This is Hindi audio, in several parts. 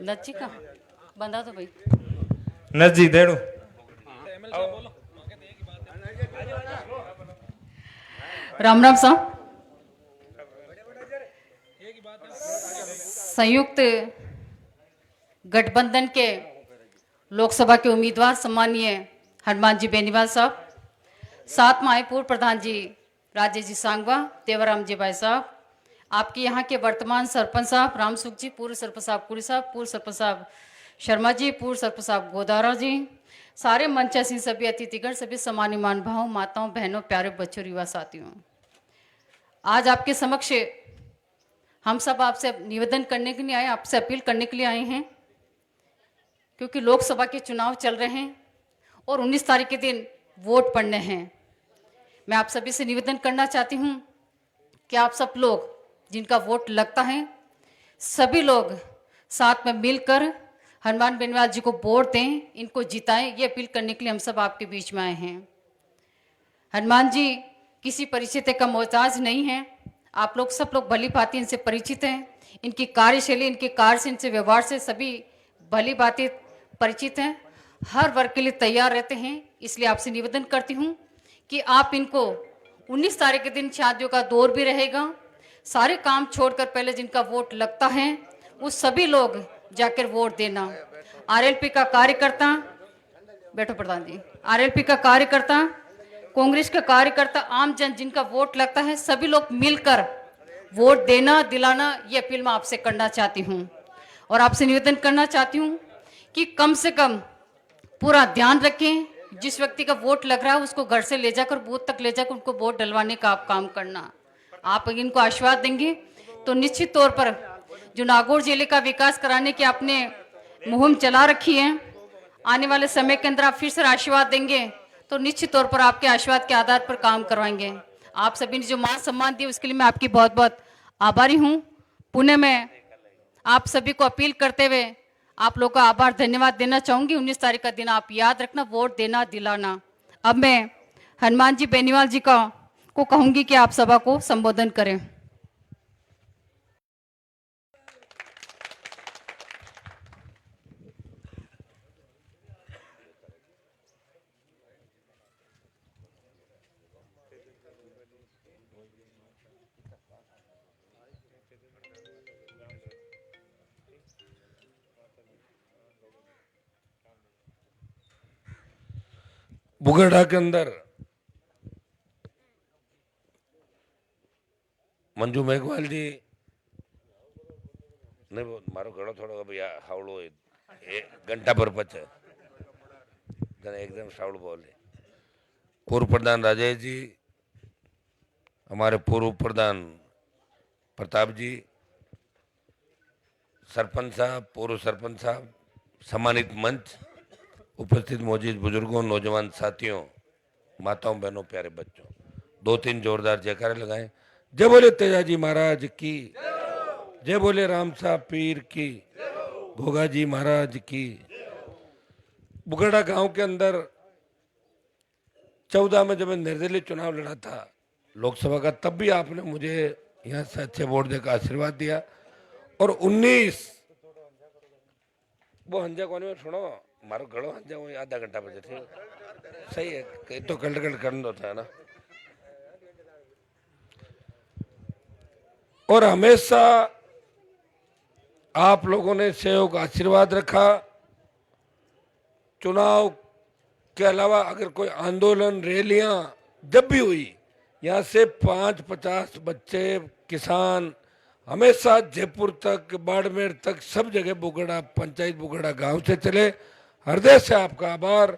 नच्ची का बंदा तो भाई नजी देणु राम राम सा संयुक्त गठबंधन के लोकसभा के उम्मीदवार सम्मानीय हनुमान जी बेनीवाल साहब, साथ में आए पूर्व प्रधान जी राजेश जी सांगवा, देवराम जी भाई साहब, आपके यहाँ के वर्तमान सरपंच साहब राम सुख जी, पूर्व सरपंच साहब कुड़ी साहब, पूर्व सरपंच साहब शर्मा जी, पूर्व सरपंच साहब गोदारा जी, सारे मंचासीन सभी अतिथिगण, सभी सम्मानीय महानुभावों, माताओं, बहनों, प्यारे बच्चों, युवा साथियों, आज आपके समक्ष हम सब आपसे निवेदन करने के लिए आए, आपसे अपील करने के लिए आए हैं, क्योंकि लोकसभा के चुनाव चल रहे हैं और 19 तारीख के दिन वोट पड़ने हैं। मैं आप सभी से निवेदन करना चाहती हूं कि आप सब लोग जिनका वोट लगता है, सभी लोग साथ में मिलकर हनुमान बेनीवाल जी को वोट दें, इनको जिताएं। ये अपील करने के लिए हम सब आपके बीच में आए हैं। हनुमान जी किसी परिचित का मोहताज नहीं है। आप लोग सब लोग भली भांति इनसे परिचित हैं। इनकी कार्यशैली, इनके कार्य से, इनसे व्यवहार से सभी भली भांति परिचित हैं। हर वर्ग के लिए तैयार रहते हैं। इसलिए आपसे निवेदन करती हूँ कि आप इनको 19 तारीख के दिन शादियों का दौर भी रहेगा, सारे काम छोड़कर पहले जिनका वोट लगता है वो सभी लोग जाकर वोट देना। आरएलपी का कार्यकर्ता, बैठो प्रधान जी, आरएलपी का कार्यकर्ता, कांग्रेस का कार्यकर्ता, आम जन जिनका वोट लगता है, सभी लोग मिलकर वोट देना दिलाना, ये अपील मैं आपसे करना चाहती हूँ। और आपसे निवेदन करना चाहती हूँ कि कम से कम पूरा ध्यान रखें, जिस व्यक्ति का वोट लग रहा है उसको घर से ले जाकर बूथ तक ले जाकर उनको वोट डलवाने का आप काम करना। आप इनको आशीर्वाद देंगे तो निश्चित तौर पर जो नागौर जिले का विकास कराने की आपने मुहिम चला रखी है, आने वाले समय के अंदर आप फिर से आशीर्वाद देंगे तो निश्चित तौर पर आपके आशीर्वाद के आधार पर काम करवाएंगे। आप सभी ने जो मान सम्मान दिया उसके लिए मैं आपकी बहुत बहुत आभारी हूँ। पुणे में आप सभी को अपील करते हुए आप लोगों का आभार धन्यवाद देना चाहूंगी। 19 तारीख का दिन आप याद रखना, वोट देना दिलाना। अब मैं हनुमान जी बेनीवाल जी को कहूंगी कि आप सभा को संबोधन करें। बुगड़ा के अंदर मंजू मेघवाल जी नहीं मारो घड़ो थोड़ो भैया हावड़ो घंटा पर पचे एकदम सावड़ बोले। पूर्व प्रधान राजेश जी, हमारे पूर्व प्रधान प्रताप जी, सरपंच साहब, पूर्व सरपंच साहब, सम्मानित मंच, उपस्थित मौजूद बुजुर्गों, नौजवान साथियों, माताओं, बहनों, प्यारे बच्चों, दो तीन जोरदार जयकारे लगाएं। जय बोले तेजाजी महाराज की, जय बोले राम साहब पीर की, घोगा जी महाराज की। बुगड़ा गांव के अंदर 14 में जब मैं निर्दलीय चुनाव लड़ा था लोकसभा का, तब भी आपने मुझे यहाँ से अच्छे वोट देकर आशीर्वाद दिया। और 19 वो हंजा कोने में सुनो मारो घड़ो हंजा वो आधा घंटा बजे थे, सही है कहीं तो कल करना होता है ना। और हमेशा आप लोगों ने सहयोग आशीर्वाद रखा। चुनाव के अलावा अगर कोई आंदोलन रैलियां जब भी हुई, यहाँ से 5-50 बच्चे, किसान हमेशा जयपुर तक, बाड़मेर तक, सब जगह बुगड़ा पंचायत, बुगड़ा गांव से चले। हृदय से आपका आभार।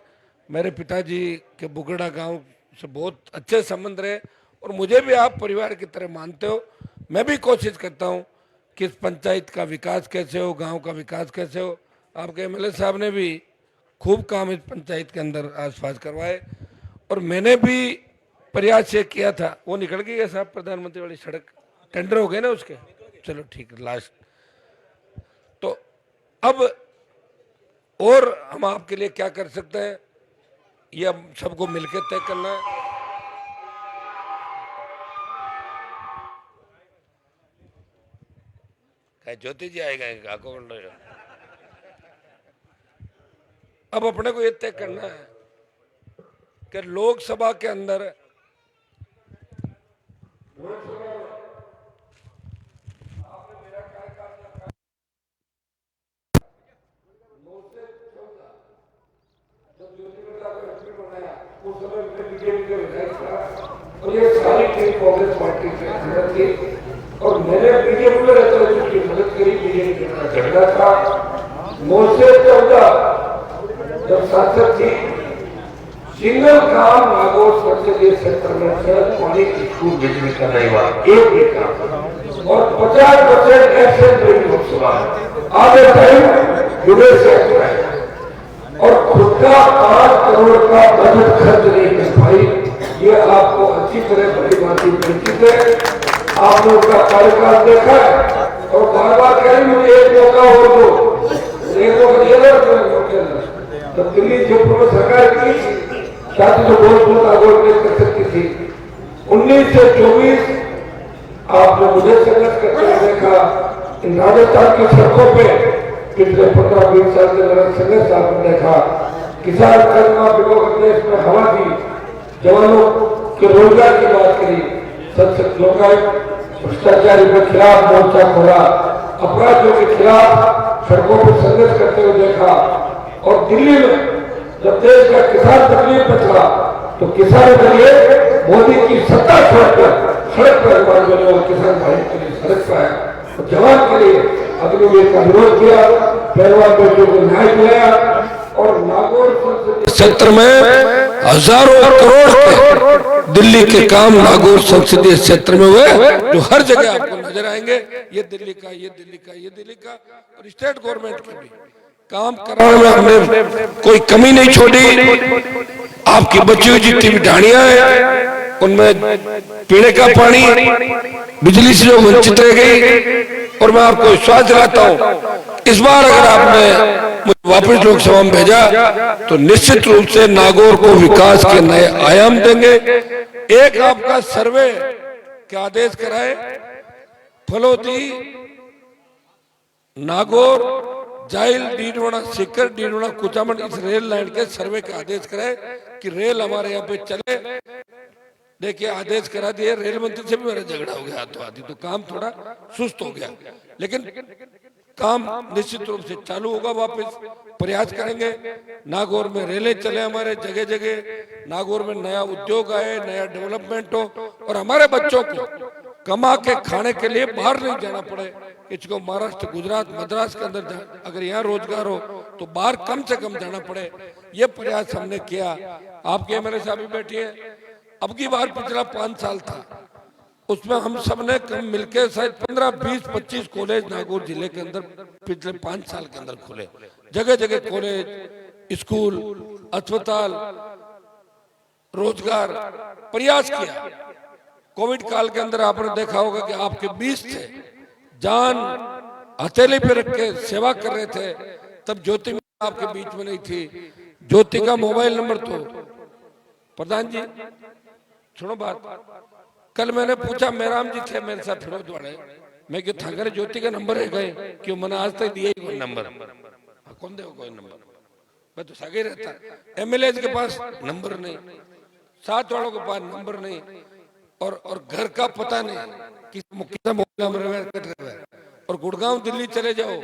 मेरे पिताजी के बुगड़ा गांव से बहुत अच्छे संबंध रहे और मुझे भी आप परिवार की तरह मानते हो। मैं भी कोशिश करता हूँ कि इस पंचायत का विकास कैसे हो, गांव का विकास कैसे हो। आपके एमएलए साहब ने भी खूब काम इस पंचायत के अंदर आसपास करवाए और मैंने भी प्रयास ये किया था। वो निकल गई है साहब प्रधानमंत्री वाली सड़क, टेंडर हो गए ना उसके, चलो ठीक है लास्ट। तो अब और हम आपके लिए क्या कर सकते हैं ये अब सबको मिलकर तय करना है। कहीं ज्योति जी आएगा, अब अपने को ये तय करना है कि लोकसभा के अंदर उस समय बीजेपी के विधायक था और ये सारी टीम कांग्रेस पार्टी से मदद की और मैंने बीजेपी में रहते हुए उसकी मदद करी। बीजेपी के साथ झगड़ा था। 914 जब सांसद थी, सिंगल काम नागौर संसदीय क्षेत्र में सड़क, पानी, स्कूल, बिजली का नहीं हुआ, एक भी काम। और 50% एक्शन रेट लोकसभा आधे टाइम जुड़े से है और खुद का 5 करोड़ का बजट खर्च नहीं कर पाई। ये आपको अच्छी तरह बड़ी बात परिचित है। आप लोग का कार्यकाल देखा है और बार बार कह रहे मुझे एक मौका हो दो, एक मौका दिया तो दिल्ली जयपुर में सरकार की शादी तो बहुत आगोश कर सकती थी। 19 से 24 आपने मुझे संघर्ष करते हुए देखा। इन राजस्थान की सड़कों पे पिछले 15-20 साल से मेरा संघर्ष आपने देखा। किसान कर्मा बिगो देश में हवा दी, जवानों के रोजगार की बात करी, संसद लोकायुक्त भ्रष्टाचारी के खिलाफ मोर्चा खोला, अपराधियों के खिलाफ सड़कों पर संघर्ष करते हुए देखा। और दिल्ली में जब देश का किसान तकलीफ में था तो किसानों के लिए मोदी की सत्ता छोड़कर सड़क पर किसान भाई के लिए सड़क पर आया और जवान के लिए अग्निवीर का विरोध किया, पहलवान बेटियों को न्याय दिलाया और नागौर संसदीय क्षेत्र में हजारों करोड़ दिल्ली के काम नागौर संसदीय क्षेत्र में हुए, जो हर जगह आपको नजर आएंगे। ये दिल्ली का, ये दिल्ली का, ये दिल्ली का और स्टेट गवर्नमेंट के भी काम कराने में हमने कोई कमी नहीं छोड़ी। आपकी बची हुई जितनी भी ढाणियां हैं उनमें पीने का पानी, बिजली से जो वंचित रह गई। और मैं आपको विश्वास दिलाता हूं इस बार अगर आपने मुझे वापस लोकसभा में भेजा तो निश्चित रूप से नागौर को विकास के नए आयाम देंगे। एक आपका सर्वे के आदेश कराए, फलोदी, नागौर, जाइल, डीडवाना, सीकर, डीडवाना, कुचामन इस रेल लाइन के सर्वे का आदेश कराए कि रेल हमारे यहाँ पे चले। देखिए आदेश करा दिए, रेल मंत्री से भी मेरा झगड़ा हो गया हाथों हाथी, तो काम थोड़ा सुस्त हो गया, लेकिन काम निश्चित रूप से चालू होगा। वापस प्रयास करेंगे नागौर में रेलें चले, हमारे जगह जगह नागौर में नया उद्योग आए, नया डेवलपमेंट हो और हमारे बच्चों को कमा के खाने के लिए बाहर नहीं जाना पड़े। इसको महाराष्ट्र, गुजरात, मद्रास के अंदर अगर यहाँ रोजगार हो तो बाहर कम से कम जाना पड़े। ये प्रयास हमने किया। आपके एमएलए साहब भी बैठे हैं। अब की बार पिछला 5 साल था, उसमें हम सब ने कम मिलकर शायद 15, 20, 25 कॉलेज नागौर जिले के अंदर पिछले 5 साल के अंदर खोले। जगह जगह कॉलेज, स्कूल, अस्पताल, रोजगार प्रयास किया। कोविड काल के अंदर आपने देखा होगा कि आपके 20 थे, जान हथेली पे रख के सेवा कर रहे थे। तब ज्योति आपके बीच में नहीं थी। ज्योति का मोबाइल नंबर तो प्रधान जी सुनो बात, कल मैंने पूछा मेराम जी थे मेरे साथ फिरोज वाले, मैं क्यों था करे ज्योति का नंबर है गए क्यों, मैंने आज तक दिया ही कोई नंबर। कौन दे कोई नंबर, मैं तो सगे रहता। एमएलए के पास नंबर नहीं, साथ वालों के पास नंबर नहीं और घर का पता नहीं किस मोहल्ला। और गुड़गांव दिल्ली चले जाओ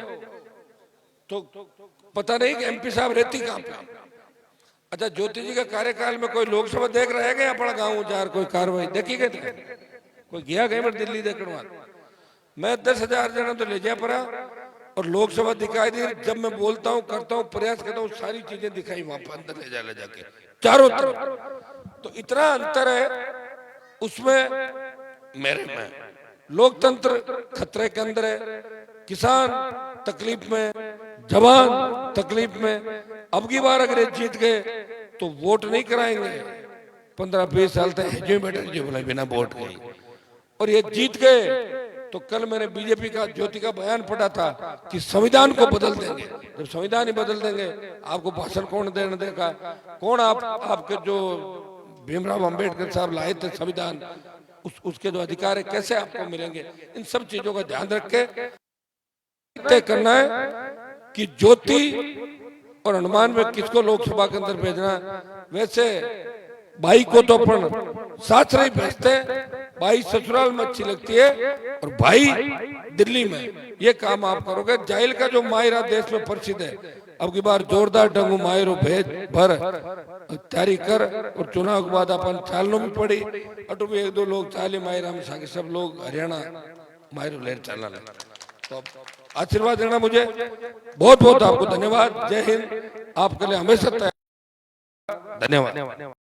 तो पता नहीं कि एमपी साहब रहती कहाँ पे। अच्छा, ज्योति जी का कार्यकाल में कोई लोकसभा देख रहे गए अपना गाँव जार कोई कार्रवाई देखी गई, कोई गया गए मैं दिल्ली देखने वाला। मैं 10,000 जना तो ले जा पड़ा और लोकसभा दिखाई दी। जब मैं बोलता हूँ, करता हूँ, प्रयास करता हूँ, सारी चीजें दिखाई वहां पर अंदर ले जाके चारों तरफ। तो इतना अंतर है उसमें मेरे में। लोकतंत्र खतरे के अंदर है, किसान तकलीफ में, जवान तकलीफ में। अब की बार अगर जीत गए तो वोट नहीं कराएंगे। 15-20 साल तक जो बैठे जो बोला बिना वोट गई, और ये जीत गए तो कल मैंने बीजेपी का ज्योति का बयान पढ़ा था कि संविधान को बदल देंगे। जब संविधान ही बदल देंगे, आपको भाषण कौन देने देगा? कौन आपके जो भीमराव अंबेडकर साहब लाए थे संविधान, उसके जो अधिकार है कैसे आपको मिलेंगे? इन सब चीजों का ध्यान रख के तय करना है कि ज्योति और हनुमान में किसको लोकसभा के अंदर भेजना। वैसे भाई को तो अपन सासरे ही भेजते हैं, भाई ससुराल में अच्छी लगती है और भाई दिल्ली में। ये काम आप करोगे। जाइल का जो मायरा देश में प्रसिद्ध है, अब की बार जोरदार डंगू मायरो भेज भर तैयारी कर और चुनाव के बाद अपन चालनो में पड़ी अटू भी एक दो लोग चाले मायरा में साके सब लोग हरियाणा मायरो लेर चलना ले। तो आशीर्वाद देना मुझे। बहुत बहुत आपको धन्यवाद। जय हिंद। आपके लिए हमेशा तैयार। धन्यवाद।